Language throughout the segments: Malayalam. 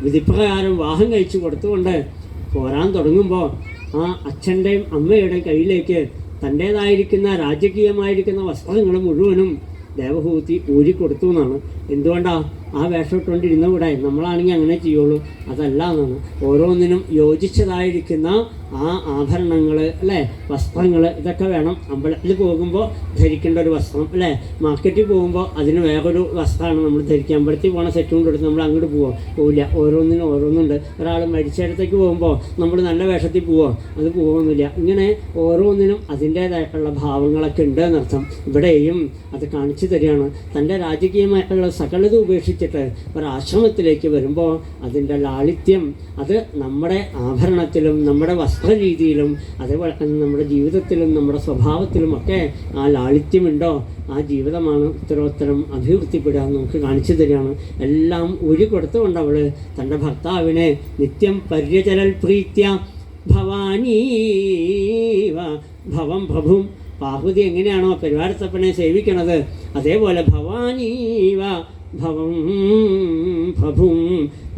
വിധിപ്രകാരം വിവാഹം കഴിച്ചു കൊടുത്തുകൊണ്ട് പോരാൻ തുടങ്ങുമ്പോൾ ആ അച്ഛൻ്റെയും അമ്മയുടെയും കയ്യിലേക്ക് തൻ്റേതായിരിക്കുന്ന രാജകീയമായിരിക്കുന്ന വസ്ത്രങ്ങൾ മുഴുവനും ദേവഹൂതി ഊരിക്കൊടുത്തു എന്നാണ്. എന്തുകൊണ്ടാണ് ആ വേഷം ഇട്ടുകൊണ്ടിരുന്ന കൂടെ? നമ്മളാണെങ്കിൽ അങ്ങനെ ചെയ്യുള്ളൂ, അതല്ല എന്നാണ്. ഓരോന്നിനും യോജിച്ചതായിരിക്കുന്ന ആ ആഭരണങ്ങൾ അല്ലേ, വസ്ത്രങ്ങൾ, ഇതൊക്കെ വേണം. അമ്പലത്തിൽ പോകുമ്പോൾ ധരിക്കേണ്ട ഒരു വസ്ത്രം അല്ലേ, മാർക്കറ്റിൽ പോകുമ്പോൾ അതിന് വേറൊരു വസ്ത്രമാണ് നമ്മൾ ധരിക്കുക. അമ്പലത്തിൽ പോകണ സെറ്റ് കൊണ്ട് എടുത്ത് നമ്മൾ അങ്ങോട്ട് പോവില്ല. ഓരോന്നിനും ഓരോന്നുണ്ട്. ഒരാൾ മരിച്ചിടത്തേക്ക് പോകുമ്പോൾ നമ്മൾ നല്ല വേഷത്തിൽ പോവോ? അത് പോകുന്നില്ല. ഇങ്ങനെ ഓരോന്നിനും അതിൻ്റേതായിട്ടുള്ള ഭാവങ്ങളൊക്കെ ഉണ്ട് എന്നർത്ഥം. ഇവിടെയും അത് കാണിച്ചു തരികയാണ്. തൻ്റെ രാജകീയമായിട്ടുള്ള സകലത ഉപേക്ഷിച്ചിട്ട് ഒരാശ്രമത്തിലേക്ക് വരുമ്പോൾ അതിൻ്റെ ലാളിത്യം അത് നമ്മുടെ ആഭരണത്തിലും നമ്മുടെ വസ്ത്രരീതിയിലും അതേപോലെ തന്നെ നമ്മുടെ ജീവിതത്തിലും നമ്മുടെ സ്വഭാവത്തിലുമൊക്കെ ആ ലാളിത്യമുണ്ടോ ആ ജീവിതമാണ് ഉത്തരോത്തരം അഭിവൃദ്ധിപ്പെടുക എന്ന് നമുക്ക് കാണിച്ചു തരികയാണ്. എല്ലാം കൊടുത്തുകൊണ്ട് അവൾ തൻ്റെ ഭർത്താവിനെ നിത്യം പര്യചരൽ പ്രീത്യ ഭവാനീ ഭവം പ്രഭും. പാർവതി എങ്ങനെയാണോ പെരുവാരത്തപ്പനെ സേവിക്കണത് അതേപോലെ ഭവാനീവ ഭവം പ്രഭും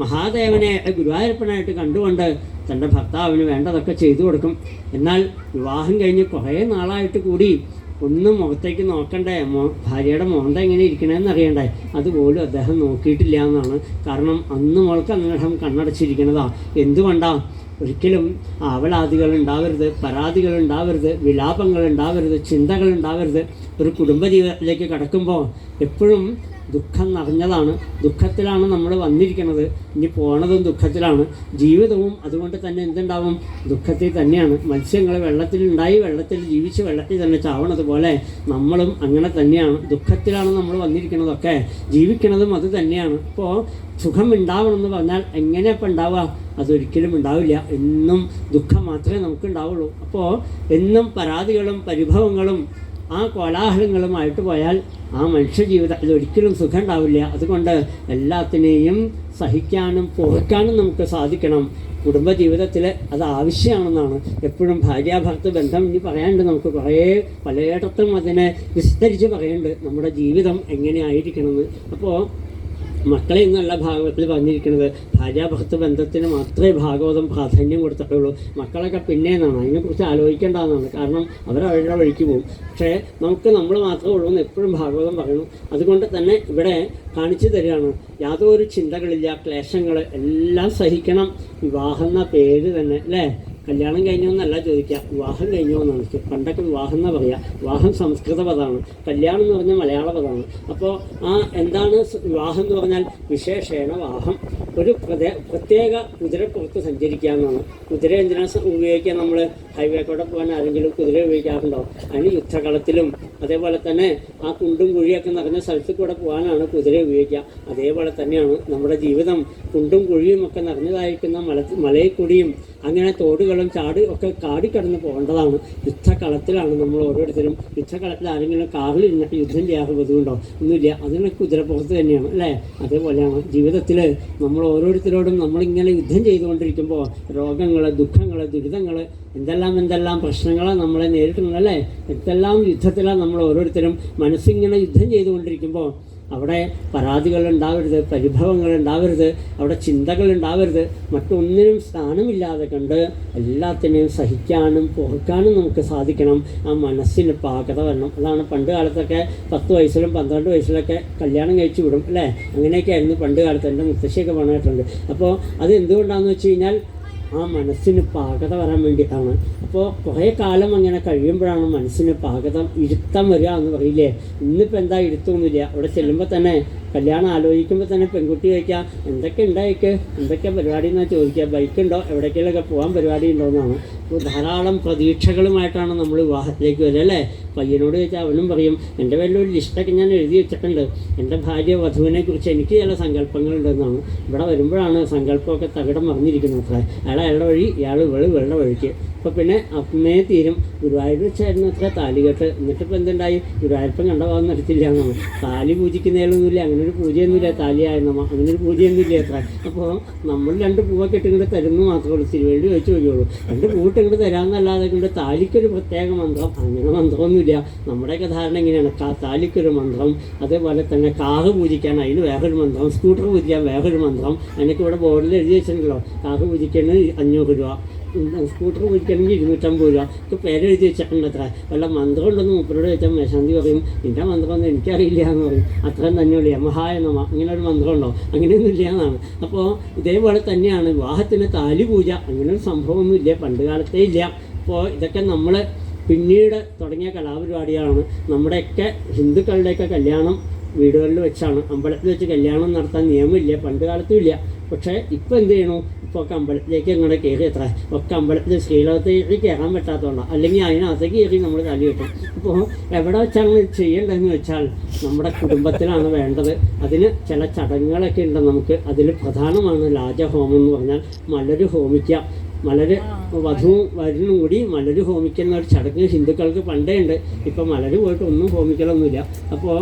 മഹാദേവനെ ഗുരുവായൂരപ്പനായിട്ട് കണ്ടുകൊണ്ട് തൻ്റെ ഭർത്താവിന് വേണ്ടതൊക്കെ ചെയ്തു കൊടുക്കും. എന്നാൽ വിവാഹം കഴിഞ്ഞ് കുറേ നാളായിട്ട് കൂടി ഒന്നും മുഖത്തേക്ക് നോക്കണ്ടേ, ഭാര്യയുടെ മോന്ത എങ്ങനെ ഇരിക്കണമെന്ന് അറിയണ്ടേ, അതുപോലും അദ്ദേഹം നോക്കിയിട്ടില്ല എന്നാണ്. കാരണം അന്ന് മോൾക്ക് അദ്ദേഹം കണ്ണടച്ചിരിക്കുന്നതാ. എന്തുകൊണ്ടാണ്? ഒരിക്കലും ആവലാദികൾ ഉണ്ടാവരുത്, പരാതികൾ ഉണ്ടാവരുത്, വിലാപങ്ങൾ ഉണ്ടാവരുത്, ചിന്തകൾ ഉണ്ടാവരുത്. ഒരു കുടുംബജീവിതത്തിലേക്ക് കടക്കുമ്പോൾ എപ്പോഴും ദുഃഖം നിറഞ്ഞതാണ്. ദുഃഖത്തിലാണ് നമ്മൾ വന്നിരിക്കുന്നത്, ഇനി പോണതും ദുഃഖത്തിലാണ്. ജീവിതവും അതുകൊണ്ട് തന്നെ എന്തുണ്ടാവും? ദുഃഖത്തിൽ തന്നെയാണ്. മത്സ്യങ്ങൾ വെള്ളത്തിലുണ്ടായി വെള്ളത്തിൽ ജീവിച്ച് വെള്ളത്തിൽ തന്നെ ചാവണത് പോലെ നമ്മളും അങ്ങനെ തന്നെയാണ്. ദുഃഖത്തിലാണ് നമ്മൾ വന്നിരിക്കുന്നതൊക്കെ, ജീവിക്കണതും അത് തന്നെയാണ്. ഇപ്പോൾ സുഖം ഉണ്ടാവണമെന്ന് പറഞ്ഞാൽ എങ്ങനെയപ്പോൾ ഉണ്ടാവുക? അതൊരിക്കലും ഉണ്ടാവില്ല. എന്നും ദുഃഖം മാത്രമേ നമുക്ക് ഉണ്ടാവുള്ളൂ. അപ്പോൾ എന്നും പരാതികളും പരിഭവങ്ങളും ആ കോലാഹലങ്ങളുമായിട്ട് പോയാൽ ആ മനുഷ്യ ജീവിതത്തിൽ ഒരിക്കലും സുഖം ഉണ്ടാവില്ല. അതുകൊണ്ട് എല്ലാത്തിനെയും സഹിക്കാനും പൊറുക്കാനും നമുക്ക് സാധിക്കണം. കുടുംബജീവിതത്തിൽ അത് ആവശ്യമാണെന്നാണ് എപ്പോഴും. ഭാര്യാഭർത്തൃ ബന്ധം ഇനി പറയാനുണ്ട് നമുക്ക്, കുറേ പലയിടത്തും അതിനെ വിസ്തരിച്ച് പറയുന്നുണ്ട് നമ്മുടെ ജീവിതം എങ്ങനെയായിരിക്കണമെന്ന്. അപ്പോൾ മക്കളെ ഇന്നല്ല ഭാഗവത്തിൽ പറഞ്ഞിരിക്കുന്നത്, ഭാര്യാഭർത്തൃ ബന്ധത്തിന് മാത്രമേ ഭാഗവതം പ്രാധാന്യം കൊടുത്തിട്ടുള്ളൂ. മക്കളൊക്കെ പിന്നേന്നാണ്, അതിനെക്കുറിച്ച് ആലോചിക്കേണ്ടതെന്നാണ്. കാരണം അവരവരുടെ വഴിക്ക് പോകും. പക്ഷേ നമുക്ക് നമ്മൾ മാത്രമേ ഉള്ളൂ എന്ന് എപ്പോഴും ഭാഗവതം പറയുന്നു. അതുകൊണ്ട് തന്നെ ഇവിടെ കാണിച്ചു തരികയാണ്, യാതൊരു ചിന്തകളില്ല, ക്ലേശങ്ങൾ എല്ലാം സഹിക്കണം. വിവാഹം എന്ന പേര് തന്നെ അല്ലേ, കല്യാണം കഴിഞ്ഞോ എന്നല്ല ചോദിക്കുക, വിവാഹം കഴിഞ്ഞോ എന്നാണ്. പണ്ടൊക്കെ വിവാഹം എന്നാ പറയുക. വിവാഹം സംസ്കൃത പദമാണ്, കല്യാണം എന്ന് പറഞ്ഞാൽ മലയാള പദമാണ്. അപ്പോൾ എന്താണ് വിവാഹം എന്ന് പറഞ്ഞാൽ? വിശേഷേണ വാഹം, ഒരു പ്രത്യേക കുതിരപ്പുറത്ത് സഞ്ചരിക്കുക എന്നാണ്. കുതിര എന്തിനാ ഉപയോഗിക്കുക? നമ്മൾ ഹൈവേ കൂടെ പോകാൻ ആരെങ്കിലും കുതിര ഉപയോഗിക്കാറുണ്ടോ? അതിന് യുദ്ധകളത്തിലും അതേപോലെ തന്നെ ആ കുണ്ടും കുഴിയൊക്കെ നിറഞ്ഞ സ്ഥലത്ത് കൂടെ പോകാനാണ് കുതിര ഉപയോഗിക്കുക. അതേപോലെ തന്നെയാണ് നമ്മുടെ ജീവിതം. കുണ്ടും കുഴിയും ഒക്കെ നിറഞ്ഞതായിരിക്കുന്ന മലയിൽ കൂടിയും അങ്ങനെ തോടുകളും ഒക്കെ കാടിക്കടന്ന് പോകേണ്ടതാണ്. യുദ്ധകളത്തിലാണ് നമ്മൾ ഓരോരുത്തരും. യുദ്ധകളത്തിൽ ആരെങ്കിലും കാറിൽ ഇരുന്നിട്ട് യുദ്ധം ചെയ്യാറ് പതിവുണ്ടോ? ഒന്നുമില്ല. അതിനൊക്കെ കുതിരപ്പുറത്ത് തന്നെയാണ് അല്ലേ. അതേപോലെയാണ് ജീവിതത്തിൽ നമ്മൾ ഓരോരുത്തരോടും നമ്മളിങ്ങനെ യുദ്ധം ചെയ്തുകൊണ്ടിരിക്കുമ്പോൾ രോഗങ്ങൾ, ദുഃഖങ്ങൾ, ദുരിതങ്ങൾ, എന്തെല്ലാം പ്രശ്നങ്ങളാണ് നമ്മളെ നേരിടുന്നത് അല്ലേ. എന്തെല്ലാം യുദ്ധത്തിലാണ് നമ്മൾ ഓരോരുത്തരും. മനസ്സിങ്ങനെ യുദ്ധം ചെയ്തുകൊണ്ടിരിക്കുമ്പോൾ അവിടെ പരാതികൾ ഉണ്ടാവരുത്, പരിഭവങ്ങൾ ഉണ്ടാവരുത്, അവിടെ ചിന്തകൾ ഉണ്ടാവരുത്. മറ്റൊന്നിനും സ്ഥാനമില്ലാതെ കണ്ട് എല്ലാത്തിനെയും സഹിക്കാനും പൊറുക്കാനും നമുക്ക് സാധിക്കണം. ആ മനസ്സിന് പാകത വരണം. അതാണ് പണ്ട് കാലത്തൊക്കെ 10 വയസ്സിലും 12 വയസ്സിലൊക്കെ കല്യാണം കഴിച്ചു വിടും അല്ലേ. അങ്ങനെയൊക്കെ ആയിരുന്നു പണ്ട് കാലത്ത്. എൻ്റെ മുത്തശ്ശിയൊക്കെ പറഞ്ഞിട്ടുണ്ട്. അപ്പോൾ അത് എന്തുകൊണ്ടാണെന്ന് വെച്ച് കഴിഞ്ഞാൽ ആ മനസ്സിന് പാകത വരാൻ വേണ്ടിയിട്ടാണ്. അപ്പോൾ കുറേ കാലം അങ്ങനെ കഴിയുമ്പോഴാണ് മനസ്സിന് പാകത, ഇരുത്തം വരിക എന്ന് പറയില്ലേ. ഇന്നിപ്പോൾ എന്താ ഇരുത്തൊന്നുമില്ല. അവിടെ ചെല്ലുമ്പോൾ തന്നെ കല്യാണം ആലോചിക്കുമ്പോൾ തന്നെ പെൺകുട്ടി ചോദിക്കുക, എന്തൊക്കെ ഉണ്ടായിക്ക്, എന്തൊക്കെ പരിപാടി എന്നാണ് ചോദിക്കുക. ബൈക്കുണ്ടോ, എവിടേക്കെങ്കിലൊക്കെ പോകാൻ പരിപാടി ഉണ്ടോ എന്നാണ്. അപ്പോൾ ധാരാളം പ്രതീക്ഷകളുമായിട്ടാണ് നമ്മൾ വിവാഹത്തിലേക്ക് വരിക അല്ലേ. പയ്യനോട് ചോദിച്ചാൽ അവനും പറയും, എൻ്റെ വലിയൊരു ലിസ്റ്റൊക്കെ ഞാൻ എഴുതി വെച്ചിട്ടുണ്ട്, എൻ്റെ ഭാര്യ വധുവിനെ കുറിച്ച് എനിക്ക് ചില സങ്കല്പങ്ങളുണ്ടെന്നാണ്. ഇവിടെ വരുമ്പോഴാണ് സങ്കല്പമൊക്കെ തകിടം മറിഞ്ഞിരിക്കുന്നത്. അത്ര അയാളുടെ വഴി, ഇവളുടെ വഴിക്ക്. അപ്പോൾ പിന്നെ അമ്മയെ തീരും. ഗുരുവായൂർ വെച്ചായിരുന്നു അത്ര താലികെട്ട്. എന്നിട്ടിപ്പോൾ എന്തുണ്ടായി? ഗുരുവായൂരപ്പൻ കണ്ട ഭാഗം നടത്തില്ല എന്നാണ്. താലി പൂജിക്കുന്നതിലൊന്നുമില്ല, അങ്ങനെ ഒരു പൂജയൊന്നുമില്ല, താലിയായിരുന്നമ്മ അങ്ങനെ ഒരു പൂജയൊന്നുമില്ല അത്ര. അപ്പോൾ നമ്മൾ 2 പൂവൊക്കെ ഇട്ടിങ്ങോട്ട് തരുന്നു മാത്രമേ ഉള്ളൂ, തിരുവേണ്ടി വെച്ച് നോക്കിയുള്ളൂ. 2 പൂവിട്ട് ഇങ്ങോട്ട് തരാമെന്നല്ലാതെ കൊണ്ട് താലിക്കൊരു പ്രത്യേക മന്ത്രം അങ്ങനെ മന്ത്രമൊന്നുമില്ല. നമ്മുടെയൊക്കെ ധാരണ എങ്ങനെയാണ്, താലിക്കൊരു മന്ത്രം, അതേപോലെ തന്നെ കാറ് പൂജിക്കാൻ അതിന് വേറൊരു മന്ത്രം, സ്കൂട്ടർ പൂജിക്കാൻ വേറൊരു മന്ത്രം. അതിനൊക്കെ ഇവിടെ ബോർഡിൽ എഴുതി വെച്ചിട്ടുണ്ടല്ലോ, കാറ് പൂജിക്കാൻ 500 രൂപ, സ്കൂട്ടർ പൂജിക്കണമെങ്കിൽ 250 രൂപ. ഇപ്പോൾ പേരെഴുതി വെച്ചിട്ടുണ്ട് അത്ര. വല്ല മന്ത്രം ഉണ്ടെന്ന് മൂപ്പരോട് ചോദിച്ചാൽ മേശാന്തി പറയും നിൻ്റെ മന്ത്രമൊന്നും എനിക്കറിയില്ല എന്ന് പറയും. അത്രയും തന്നെയുള്ളൂ. യമഹായ നമ ഇങ്ങനെ ഒരു മന്ത്രം ഉണ്ടോ, അങ്ങനെയൊന്നും ഇല്ല എന്നാണ്. അപ്പോൾ ഇതേപോലെ തന്നെയാണ് വിവാഹത്തിന് താലി പൂജ, അങ്ങനെ ഒരു സംഭവമൊന്നുമില്ല, പണ്ട് കാലത്തേ ഇല്ല. അപ്പോൾ ഇതൊക്കെ നമ്മൾ പിന്നീട് തുടങ്ങിയ കലാപരിപാടിയാണ്. നമ്മുടെയൊക്കെ ഹിന്ദുക്കളുടെയൊക്കെ കല്യാണം വീടുകളിൽ വെച്ചാണ്, അമ്പലത്തിൽ വെച്ച് കല്യാണം നടത്താൻ നിയമമില്ല, പണ്ട് കാലത്തും ഇല്ല. പക്ഷേ ഇപ്പോൾ എന്ത് ചെയ്യണു, ഇപ്പോൾ ഒക്കെ അമ്പലത്തിലേക്ക് അങ്ങോട്ട് കയറി എത്ര ഒക്കെ അമ്പലത്തിൽ ശ്രീലകത്തേക്ക് കയറാൻ പറ്റാത്തതുകൊണ്ടാണ്, അല്ലെങ്കിൽ അതിനകത്തേക്ക് കയറി നമ്മൾ തലി കിട്ടും. അപ്പോൾ എവിടെ വെച്ചാണ് ചെയ്യേണ്ടതെന്ന് വെച്ചാൽ നമ്മുടെ കുടുംബത്തിലാണ് വേണ്ടത്. അതിന് ചില ചടങ്ങുകളൊക്കെ ഉണ്ട് നമുക്ക്. അതിൽ പ്രധാനമാണ് ലാജഹോമം എന്ന് പറഞ്ഞാൽ മലര് ഹോമിക്കുക. മലര് വധുവും വരനും കൂടി മലര് ഹോമിക്കുന്ന ഒരു ചടങ്ങ് ഹിന്ദുക്കൾക്ക് പണ്ടേ ഉണ്ട്. ഇപ്പം മലര് പോയിട്ട് ഒന്നും ഹോമിക്കലൊന്നുമില്ല. അപ്പോൾ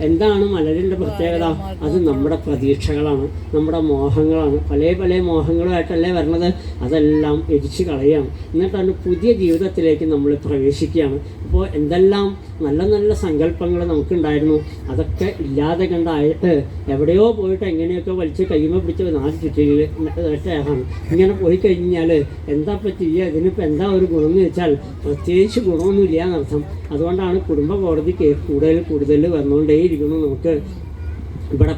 എന്താണ് മലരിൻ്റെ പ്രത്യേകത? അത് നമ്മുടെ പ്രതീക്ഷകളാണ്, നമ്മുടെ മോഹങ്ങളാണ്. പല പല മോഹങ്ങളുമായിട്ടല്ലേ വരണത്, അതെല്ലാം എരിച്ച് കളയുകയാണ്. എന്നിട്ടാണ് പുതിയ ജീവിതത്തിലേക്ക് നമ്മൾ പ്രവേശിക്കുകയാണ്. അപ്പോൾ എന്തെല്ലാം നല്ല നല്ല സങ്കല്പങ്ങൾ നമുക്കുണ്ടായിരുന്നു അതൊക്കെ ഇല്ലാതെ കണ്ടായിട്ട് എവിടെയോ പോയിട്ട് എങ്ങനെയൊക്കെ വലിച്ച് കൈമ പിടിച്ച് 4 ചുറ്റിലാണ് ഇങ്ങനെ പോയി കഴിഞ്ഞാൽ എന്താ പറ്റില്ല. ഇതിനിപ്പോൾ എന്താ ഒരു ഗുണമെന്ന് വെച്ചാൽ പ്രത്യേകിച്ച് ഗുണമൊന്നുമില്ല എന്നർത്ഥം. അതുകൊണ്ടാണ് കുടുംബ കോടതിക്ക് കൂടുതൽ വന്നുകൊണ്ടേയിരിക്കുന്നു നമുക്ക് ഇവിടെ